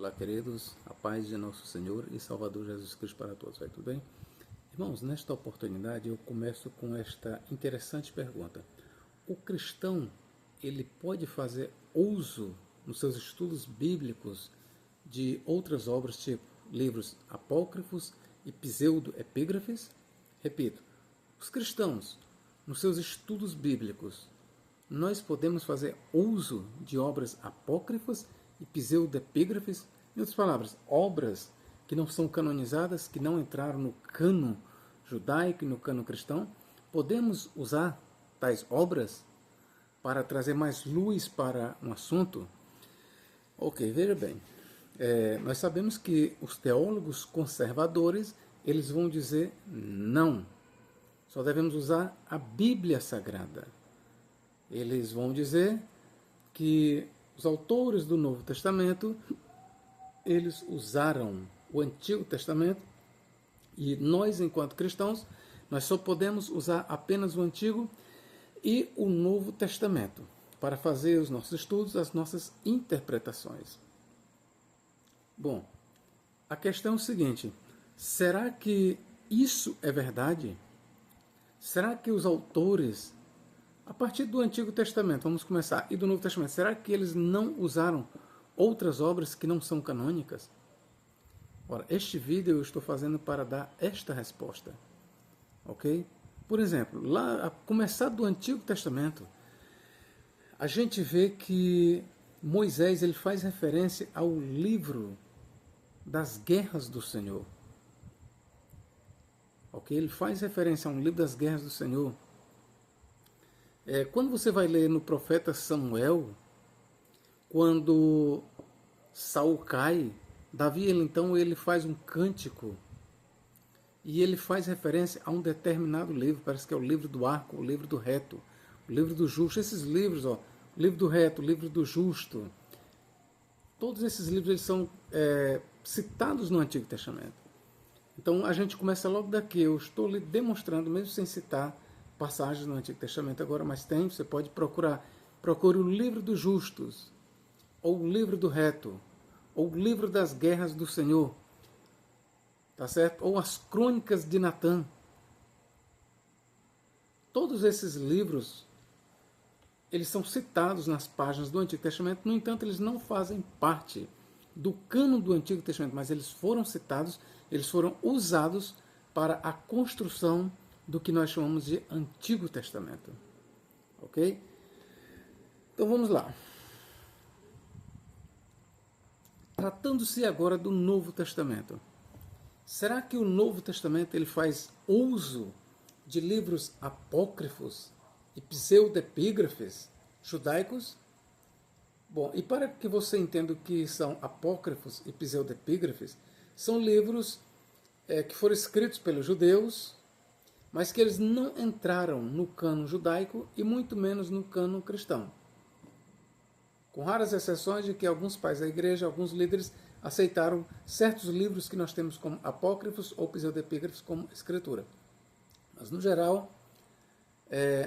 Olá, queridos, a paz de nosso Senhor e Salvador Jesus Cristo para todos. Vai tudo bem? Irmãos, nesta oportunidade eu começo com esta interessante pergunta. O cristão, ele pode fazer uso nos seus estudos bíblicos de outras obras, tipo livros apócrifos e pseudo-epígrafes? Repito, os cristãos, nos seus estudos bíblicos, nós podemos fazer uso de obras apócrifas e pseudo-epígrafes, em outras palavras, obras que não são canonizadas, que não entraram no cano judaico e no cano cristão. Podemos usar tais obras para trazer mais luz para um assunto? Ok, veja bem, nós sabemos que os teólogos conservadores, eles vão dizer não, só devemos usar a Bíblia Sagrada. Eles vão dizer que os autores do Novo Testamento, eles usaram o Antigo Testamento e nós, enquanto cristãos, nós só podemos usar apenas o Antigo e o Novo Testamento para fazer os nossos estudos, as nossas interpretações. Bom, a questão é o seguinte, será que isso é verdade? Será que os autores, a partir do Antigo Testamento, vamos começar, e do Novo Testamento, será que eles não usaram outras obras que não são canônicas? Ora, este vídeo eu estou fazendo para dar esta resposta, ok? Por exemplo, lá, a começar do Antigo Testamento, a gente vê que Moisés ele faz referência ao livro das guerras do Senhor, ok? Ele faz referência a um livro das guerras do Senhor. Quando você vai ler no profeta Samuel, quando Saul cai, Davi ele faz um cântico e ele faz referência a um determinado livro, parece que é o livro do arco, o livro do reto, o livro do justo. Esses livros, o livro do reto, o livro do justo, todos esses livros eles são citados no Antigo Testamento. Então a gente começa logo daqui, eu estou lhe demonstrando, mesmo sem citar passagens no Antigo Testamento agora, mas tem, você pode procurar. Procure o livro dos justos, ou o livro do reto, ou o livro das guerras do Senhor, tá certo? Ou as crônicas de Natã. Todos esses livros, eles são citados nas páginas do Antigo Testamento, no entanto, eles não fazem parte do cânon do Antigo Testamento, mas eles foram citados, eles foram usados para a construção do que nós chamamos de Antigo Testamento. Ok? Então vamos lá. Tratando-se agora do Novo Testamento. Será que o Novo Testamento ele faz uso de livros apócrifos e pseudo-epígrafes judaicos? Bom, e para que você entenda o que são apócrifos e pseudo-epígrafes, são livros que foram escritos pelos judeus, mas que eles não entraram no cânon judaico e muito menos no cânon cristão. Com raras exceções de que alguns pais da igreja, alguns líderes, aceitaram certos livros que nós temos como apócrifos ou pseudo-epígrafos como escritura. Mas, no geral,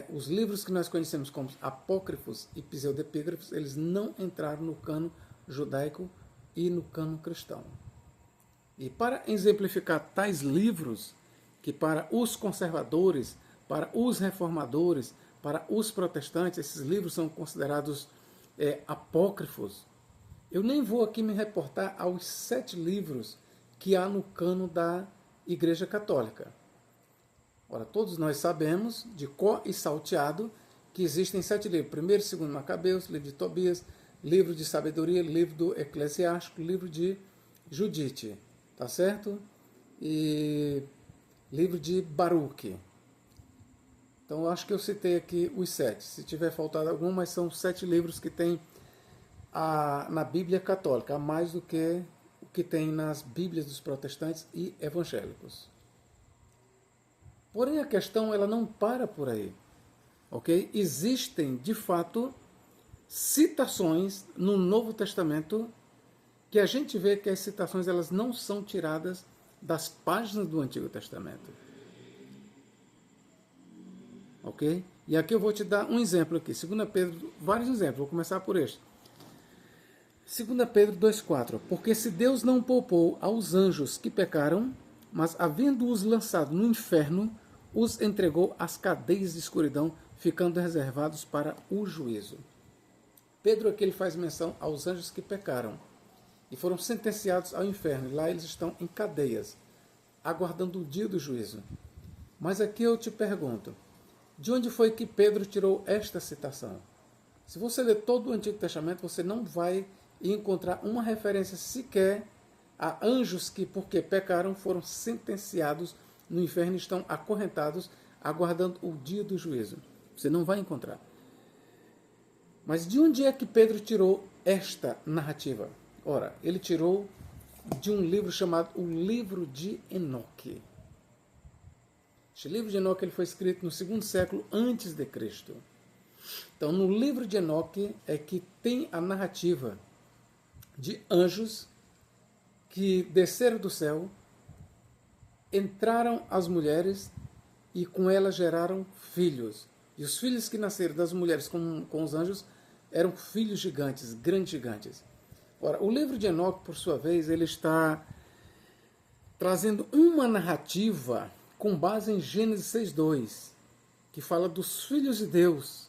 os livros que nós conhecemos como apócrifos e pseudo-epígrafos, eles não entraram no cânon judaico e no cânon cristão. E para exemplificar tais livros, que para os conservadores, para os reformadores, para os protestantes, esses livros são considerados apócrifos. Eu nem vou aqui me reportar aos 7 livros que há no cânon da Igreja Católica. Ora, todos nós sabemos, de cor e salteado, que existem 7 livros. 1º e 2º Macabeus, livro de Tobias, livro de Sabedoria, livro do Eclesiástico, livro de Judite, tá certo? E livro de Baruque. Então, eu acho que eu citei aqui os 7. Se tiver faltado algum, mas são 7 livros que tem na Bíblia Católica, a mais do que o que tem nas Bíblias dos protestantes e evangélicos. Porém, a questão ela não para por aí. Ok? Existem, de fato, citações no Novo Testamento que a gente vê que as citações elas não são tiradas das páginas do Antigo Testamento. Ok? E aqui eu vou te dar um exemplo aqui. 2 Pedro, vários exemplos, vou começar por este. 2 Pedro 2,4. Porque se Deus não poupou aos anjos que pecaram, mas havendo-os lançado no inferno, os entregou às cadeias de escuridão, ficando reservados para o juízo. Pedro aqui ele faz menção aos anjos que pecaram e foram sentenciados ao inferno. Lá eles estão em cadeias, aguardando o dia do juízo. Mas aqui eu te pergunto, de onde foi que Pedro tirou esta citação? Se você ler todo o Antigo Testamento, você não vai encontrar uma referência sequer a anjos que, porque pecaram, foram sentenciados no inferno e estão acorrentados, aguardando o dia do juízo. Você não vai encontrar. Mas de onde é que Pedro tirou esta narrativa? Ora, ele tirou de um livro chamado o Livro de Enoque. Este livro de Enoque ele foi escrito no 2º século antes de Cristo. Então, no livro de Enoque é que tem a narrativa de anjos que desceram do céu, entraram as mulheres e com elas geraram filhos. E os filhos que nasceram das mulheres com os anjos eram filhos gigantes, grandes gigantes. Ora, o livro de Enoque, por sua vez, ele está trazendo uma narrativa com base em Gênesis 6,2, que fala dos filhos de Deus,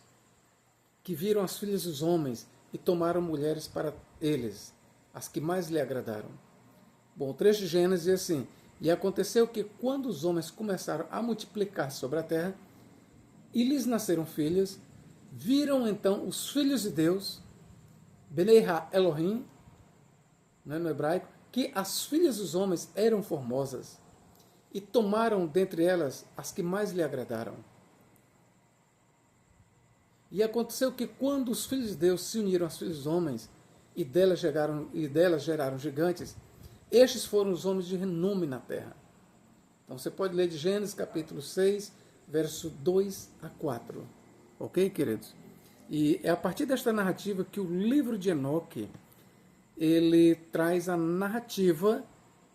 que viram as filhas dos homens e tomaram mulheres para eles, as que mais lhe agradaram. Bom, o trecho de Gênesis diz assim: e aconteceu que quando os homens começaram a multiplicar sobre a terra, e lhes nasceram filhas, viram então os filhos de Deus, Benei Ha-Elohim, no hebraico, que as filhas dos homens eram formosas, e tomaram dentre elas as que mais lhe agradaram. E aconteceu que quando os filhos de Deus se uniram aos filhos dos homens, e delas geraram gigantes, estes foram os homens de renome na terra. Então você pode ler de Gênesis capítulo 6, verso 2 a 4. Ok, queridos? E é a partir desta narrativa que o livro de Enoque ele traz a narrativa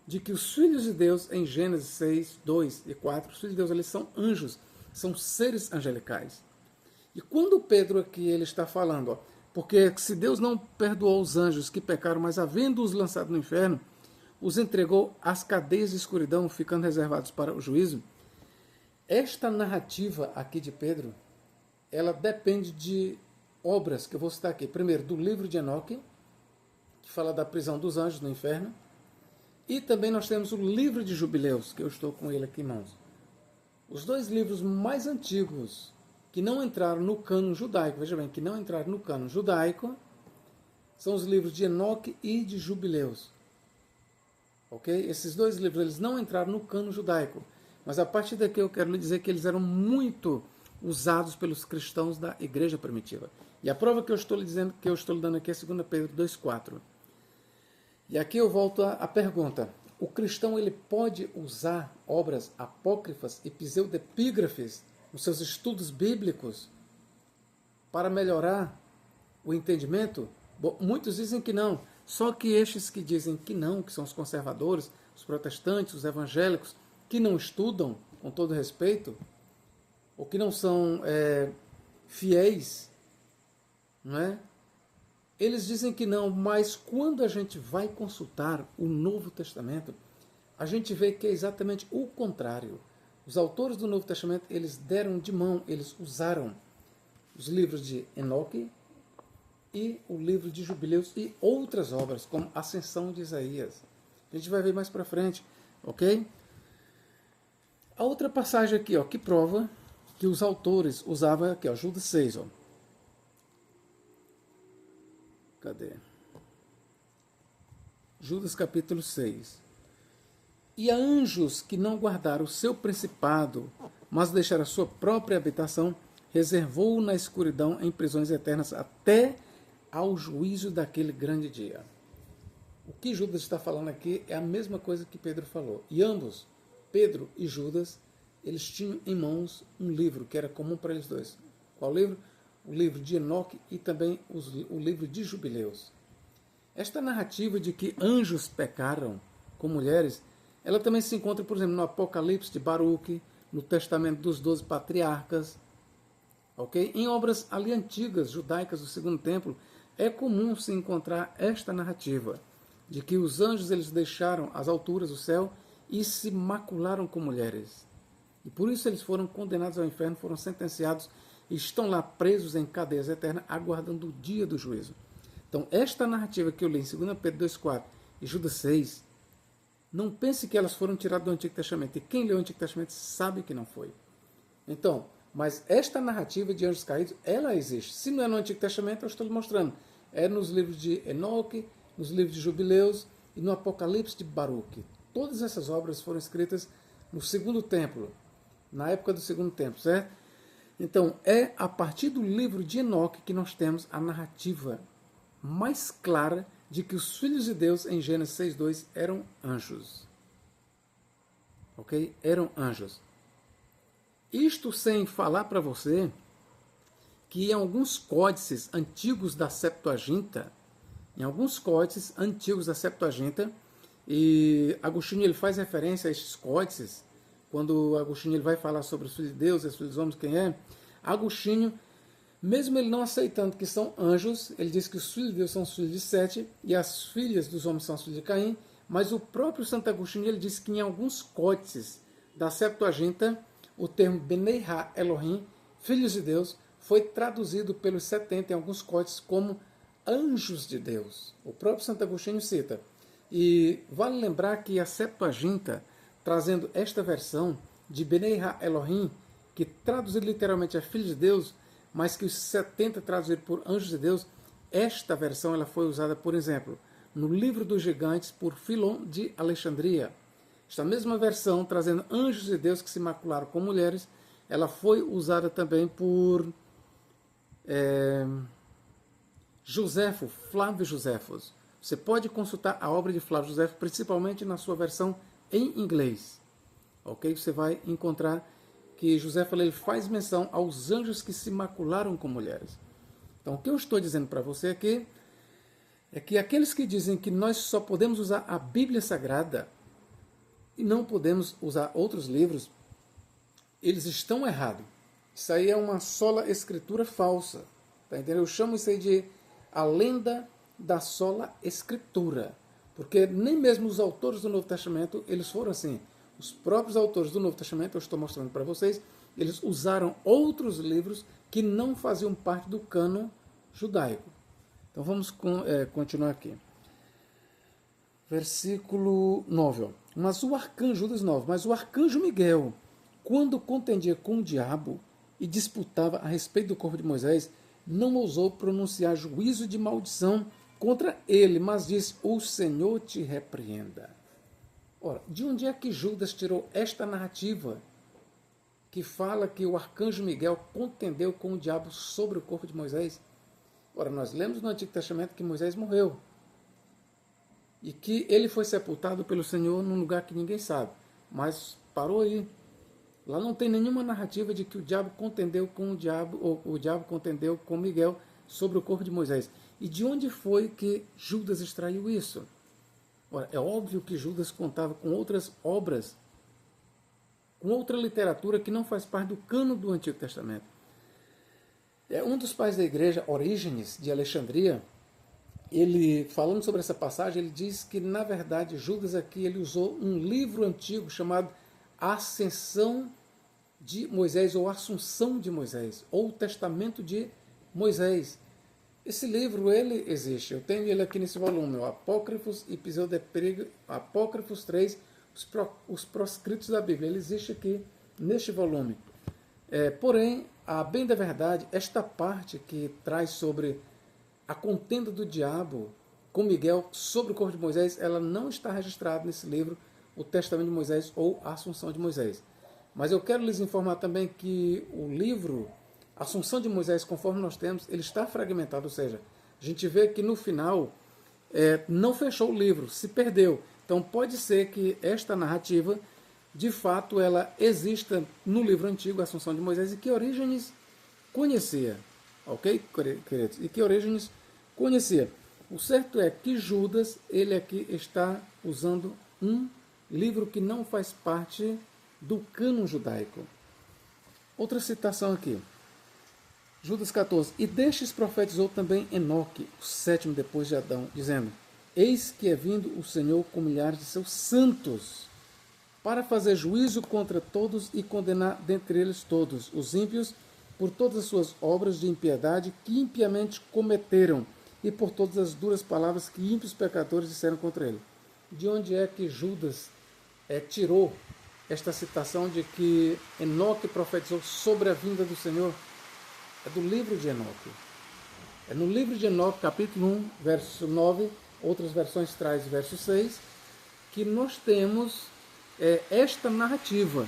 de que os filhos de Deus, em Gênesis 6, 2 e 4, os filhos de Deus eles são anjos, são seres angelicais. E quando Pedro aqui ele está falando, porque se Deus não perdoou os anjos que pecaram, mas havendo-os lançado no inferno, os entregou às cadeias de escuridão, ficando reservados para o juízo. Esta narrativa aqui de Pedro, ela depende de obras que eu vou citar aqui. Primeiro, do livro de Enoque, que fala da prisão dos anjos no inferno. E também nós temos o livro de Jubileus, que eu estou com ele aqui em mãos. Os dois livros mais antigos que não entraram no cânon judaico, veja bem, que não entraram no cânon judaico, são os livros de Enoque e de Jubileus. Ok? Esses dois livros eles não entraram no cânon judaico, mas a partir daqui eu quero lhe dizer que eles eram muito usados pelos cristãos da igreja primitiva. E a prova que eu estou lhe dizendo, que eu estou lhe dando aqui é 2 Pedro 2,4. E aqui eu volto à pergunta: o cristão ele pode usar obras apócrifas e pseudepígrafes nos seus estudos bíblicos para melhorar o entendimento? Bom, muitos dizem que não. Só que estes que dizem que não, que são os conservadores, os protestantes, os evangélicos, que não estudam, com todo respeito, ou que não são fiéis, não é? Eles dizem que não, mas quando a gente vai consultar o Novo Testamento, a gente vê que é exatamente o contrário. Os autores do Novo Testamento, eles deram de mão, eles usaram os livros de Enoque e o livro de Jubileus e outras obras, como Ascensão de Isaías. A gente vai ver mais para frente, ok? A outra passagem aqui, ó, que prova que os autores usavam aqui, ó, Judas 6, ó. Cadê? Judas capítulo 6. E a anjos que não guardaram o seu principado, mas deixaram a sua própria habitação, reservou na escuridão em prisões eternas até ao juízo daquele grande dia. O que Judas está falando aqui é a mesma coisa que Pedro falou. E ambos, Pedro e Judas, eles tinham em mãos um livro que era comum para eles dois. Qual livro? O livro de Enoque e também o livro de Jubileus. Esta narrativa de que anjos pecaram com mulheres, ela também se encontra, por exemplo, no Apocalipse de Baruque, no Testamento dos 12 Patriarcas, ok? Em obras ali antigas, judaicas do Segundo Templo, é comum se encontrar esta narrativa de que os anjos eles deixaram as alturas do céu e se macularam com mulheres. E por isso eles foram condenados ao inferno, foram sentenciados e estão lá presos em cadeias eternas, aguardando o dia do juízo. Então, esta narrativa que eu li em 2 Pedro 2,4 e Judas 6, não pense que elas foram tiradas do Antigo Testamento. E quem leu o Antigo Testamento sabe que não foi. Então, mas esta narrativa de anjos caídos, ela existe. Se não é no Antigo Testamento, eu estou lhe mostrando. É nos livros de Enoque, nos livros de Jubileus e no Apocalipse de Baruque. Todas essas obras foram escritas no Segundo Templo, na época do Segundo Templo, certo? Então, é a partir do livro de Enoque que nós temos a narrativa mais clara de que os filhos de Deus, em Gênesis 6,2, eram anjos. Ok? Eram anjos. Isto sem falar para você que em alguns códices antigos da Septuaginta, e Agostinho ele faz referência a estes códices, quando Agostinho ele vai falar sobre os filhos de Deus, os filhos dos homens, quem é, Agostinho, mesmo ele não aceitando que são anjos, ele diz que os filhos de Deus são os filhos de Sete e as filhas dos homens são os filhos de Caim, mas o próprio Santo Agostinho ele diz que em alguns códices da Septuaginta, o termo Benei Ha Elohim, filhos de Deus, foi traduzido pelos 70 em alguns códices como anjos de Deus. O próprio Santo Agostinho cita. E vale lembrar que a Septuaginta, trazendo esta versão de Benei Ha Elohim, que traduzido literalmente é filhos de Deus, mas que os 70 traduzidos por anjos de Deus, esta versão ela foi usada, por exemplo, no Livro dos Gigantes, por Filon de Alexandria. Esta mesma versão, trazendo anjos de Deus que se macularam com mulheres, ela foi usada também por Joséfo, Flávio Joséfos. Você pode consultar a obra de Flávio Joséfo, principalmente na sua versão em inglês. Ok? Você vai encontrar que Joséfo ele faz menção aos anjos que se macularam com mulheres. Então, o que eu estou dizendo para você aqui é que aqueles que dizem que nós só podemos usar a Bíblia Sagrada e não podemos usar outros livros, eles estão errados. Isso aí é uma sola escritura falsa. Tá entendendo? Eu chamo isso aí de a lenda da sola escritura. Porque nem mesmo os autores do Novo Testamento, eles foram assim. Os próprios autores do Novo Testamento, eu estou mostrando para vocês, eles usaram outros livros que não faziam parte do cânon judaico. Então vamos continuar aqui. Versículo 9. Ó. Mas o arcanjo Miguel, quando contendia com o diabo e disputava a respeito do corpo de Moisés, não ousou pronunciar juízo de maldição contra ele, mas disse, o Senhor te repreenda. Ora, de onde é que Judas tirou esta narrativa que fala que o arcanjo Miguel contendeu com o diabo sobre o corpo de Moisés? Ora, nós lemos no Antigo Testamento que Moisés morreu e que ele foi sepultado pelo Senhor num lugar que ninguém sabe, mas parou aí. Lá não tem nenhuma narrativa de que o diabo contendeu com o diabo, ou o diabo contendeu com Miguel sobre o corpo de Moisés. E de onde foi que Judas extraiu isso? Ora, é óbvio que Judas contava com outras obras, com outra literatura que não faz parte do cano do Antigo Testamento. Um dos pais da igreja, Orígenes, de Alexandria, ele, falando sobre essa passagem, ele diz que, na verdade, Judas aqui ele usou um livro antigo chamado Ascensão de Moisés, ou Assunção de Moisés, ou o Testamento de Moisés. Esse livro, ele existe, eu tenho ele aqui nesse volume, o Apócrifos e Pseudepígrafos, Apócrifos 3, os proscritos da Bíblia, ele existe aqui neste volume. Porém, a bem da verdade, esta parte que traz sobre a contenda do diabo com Miguel sobre o corpo de Moisés, ela não está registrada nesse livro, o Testamento de Moisés ou a Assunção de Moisés. Mas eu quero lhes informar também que o livro Assunção de Moisés, conforme nós temos, ele está fragmentado, ou seja, a gente vê que no final não fechou o livro, se perdeu. Então pode ser que esta narrativa, de fato, ela exista no livro antigo, Assunção de Moisés, e que Orígenes conhecia. Ok, queridos? E que Orígenes conhecia. O certo é que Judas, ele aqui está usando um livro que não faz parte do cânon judaico. Outra citação aqui. Judas 14. E destes profetizou também Enoque, o sétimo depois de Adão, dizendo: Eis que é vindo o Senhor com milhares de seus santos, para fazer juízo contra todos e condenar dentre eles todos os ímpios, por todas as suas obras de impiedade que impiamente cometeram, e por todas as duras palavras que ímpios pecadores disseram contra ele. De onde é que Judas tirou esta citação de que Enoque profetizou sobre a vinda do Senhor? É do livro de Enoque. É no livro de Enoque, capítulo 1, verso 9, outras versões traz verso 6, que nós temos esta narrativa.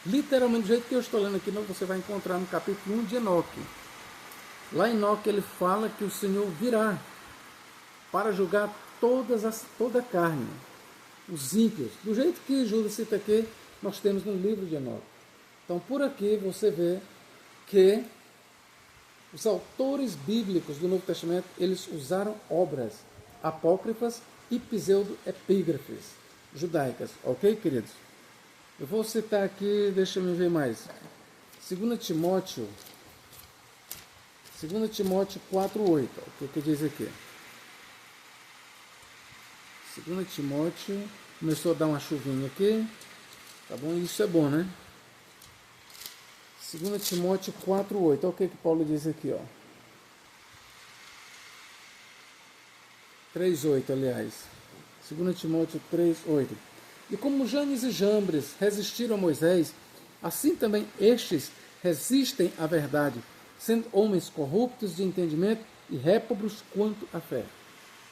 Literalmente, do jeito que eu estou lendo aqui, você vai encontrar no capítulo 1 de Enoque. Lá em Enoque ele fala que o Senhor virá para julgar toda a carne, os ímpios. Do jeito que Judas cita aqui, nós temos no livro de Enoque. Então, por aqui você vê que os autores bíblicos do Novo Testamento, eles usaram obras apócrifas e pseudo-epígrafes judaicas. Ok, queridos? Eu vou citar aqui, deixa eu ver mais. 2 Timóteo 4:8. O que diz aqui? 2 Timóteo, começou a dar uma chuvinha aqui. Tá bom? Isso é bom, né? 2 Timóteo 4:8. Olha o que Paulo diz aqui, ó. 3:8, aliás. 2 Timóteo 3:8. E como Janes e Jambres resistiram a Moisés, assim também estes resistem à verdade, sendo homens corruptos de entendimento e réprobos quanto à fé.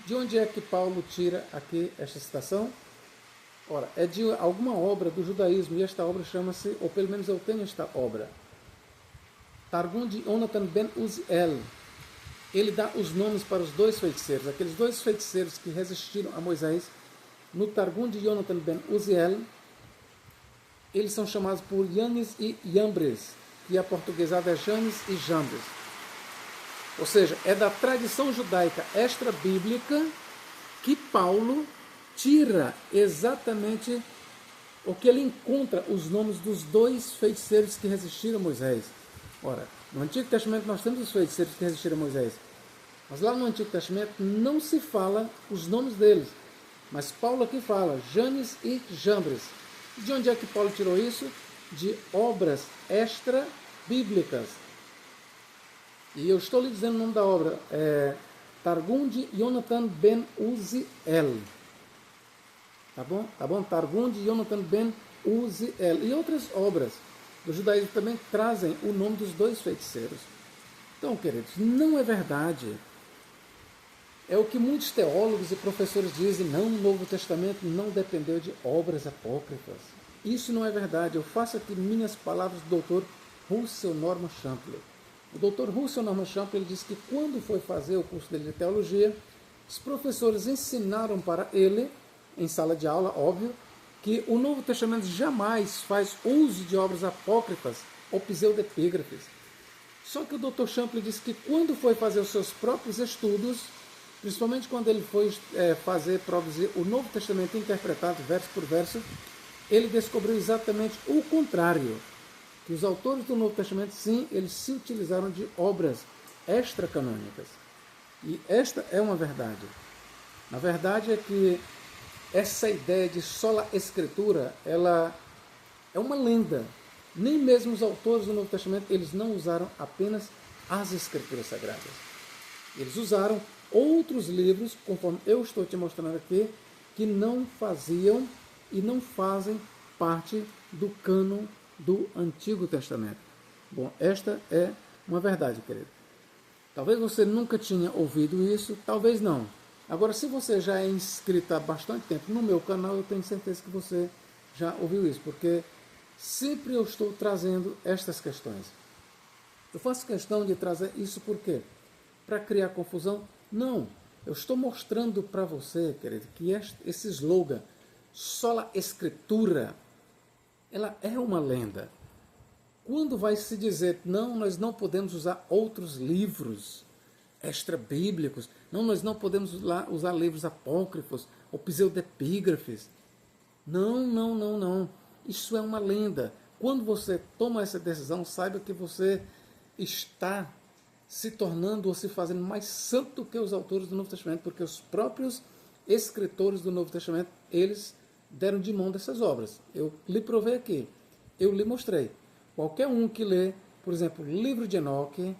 De onde é que Paulo tira aqui esta citação? Ora, é de alguma obra do judaísmo, e esta obra chama-se, ou pelo menos eu tenho esta obra, Targum de Yonatan ben Uziel. Ele dá os nomes para os dois feiticeiros, aqueles dois feiticeiros que resistiram a Moisés. No Targum de Yonatan ben Uziel, eles são chamados por Janes e Jambres, que a portuguesada é Janes e Jambres. Ou seja, é da tradição judaica extra-bíblica que Paulo tira exatamente o que ele encontra os nomes dos dois feiticeiros que resistiram a Moisés. Ora, no Antigo Testamento nós temos os feiticeiros que resistiram a Moisés, mas lá no Antigo Testamento não se fala os nomes deles, mas Paulo aqui fala Janes e Jambres. De onde é que Paulo tirou isso? De obras extra-bíblicas. E eu estou lhe dizendo o nome da obra, Targum de Yonatan ben Uziel. Tá bom? Tá bom? Targum de Yonatan ben Uziel. E outras obras do judaísmo também trazem o nome dos dois feiticeiros. Então, queridos, não é verdade. É o que muitos teólogos e professores dizem, não, o Novo Testamento não dependeu de obras apócrifas. Isso não é verdade. Eu faço aqui minhas palavras do Dr. Russell Norman Champlin. O Dr. Russell Norman Champlin diz que quando foi fazer o curso dele de teologia, os professores ensinaram para ele, em sala de aula, óbvio, que o Novo Testamento jamais faz uso de obras apócrifas ou pseudepígrafes. Só que o Dr. Champlin disse que quando foi fazer os seus próprios estudos, principalmente quando ele foi produzir o Novo Testamento interpretado verso por verso, ele descobriu exatamente o contrário, que os autores do Novo Testamento, sim, eles se utilizaram de obras extracanônicas. E esta é uma verdade. Na verdade é que essa ideia de sola escritura, ela é uma lenda. Nem mesmo os autores do Novo Testamento, eles não usaram apenas as escrituras sagradas. Eles usaram outros livros, conforme eu estou te mostrando aqui, que não faziam e não fazem parte do cânon do Antigo Testamento. Bom, esta é uma verdade, querido. Talvez você nunca tinha ouvido isso, talvez não. Agora, se você já é inscrito há bastante tempo no meu canal, eu tenho certeza que você já ouviu isso, porque sempre eu estou trazendo estas questões. Eu faço questão de trazer isso por quê? Para criar confusão? Não. Eu estou mostrando para você, querido, que esse slogan, sola escritura, ela é uma lenda. Quando vai se dizer, não, nós não podemos usar outros livros extra-bíblicos, não, nós não podemos usar livros apócrifos ou pseudepígrafes. Não. Isso é uma lenda. Quando você toma essa decisão, saiba que você está se tornando ou se fazendo mais santo do que os autores do Novo Testamento, porque os próprios escritores do Novo Testamento, eles deram de mão dessas obras. Eu lhe provei aqui, eu lhe mostrei. Qualquer um que lê, por exemplo, o livro de Enoque,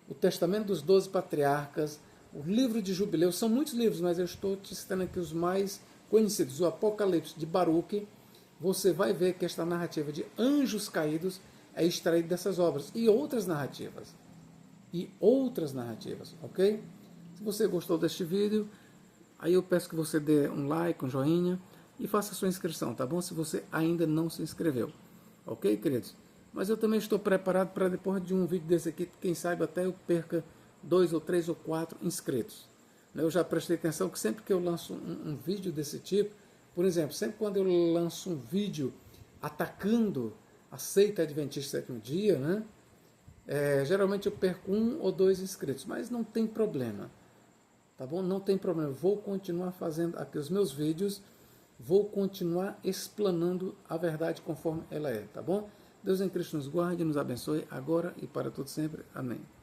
o Testamento dos 12 Patriarcas, o livro de Jubileu, são muitos livros, mas eu estou te citando aqui os mais conhecidos. O Apocalipse de Baruque, você vai ver que esta narrativa de anjos caídos é extraída dessas obras. E outras narrativas. Ok? Se você gostou deste vídeo, aí eu peço que você dê um like, um joinha e faça a sua inscrição, tá bom? Se você ainda não se inscreveu. Ok, queridos? Mas eu também estou preparado para depois de um vídeo desse aqui, quem sabe até eu perca 2 ou 3 ou 4 inscritos. Eu já prestei atenção que sempre que eu lanço um vídeo desse tipo, por exemplo, sempre quando eu lanço um vídeo atacando a seita adventista do sétimo dia, né? Geralmente eu perco 1 ou 2 inscritos, mas não tem problema, tá bom? Não tem problema, vou continuar fazendo aqui os meus vídeos, vou continuar explanando a verdade conforme ela é, tá bom? Deus em Cristo nos guarde, nos abençoe, agora e para todo sempre. Amém.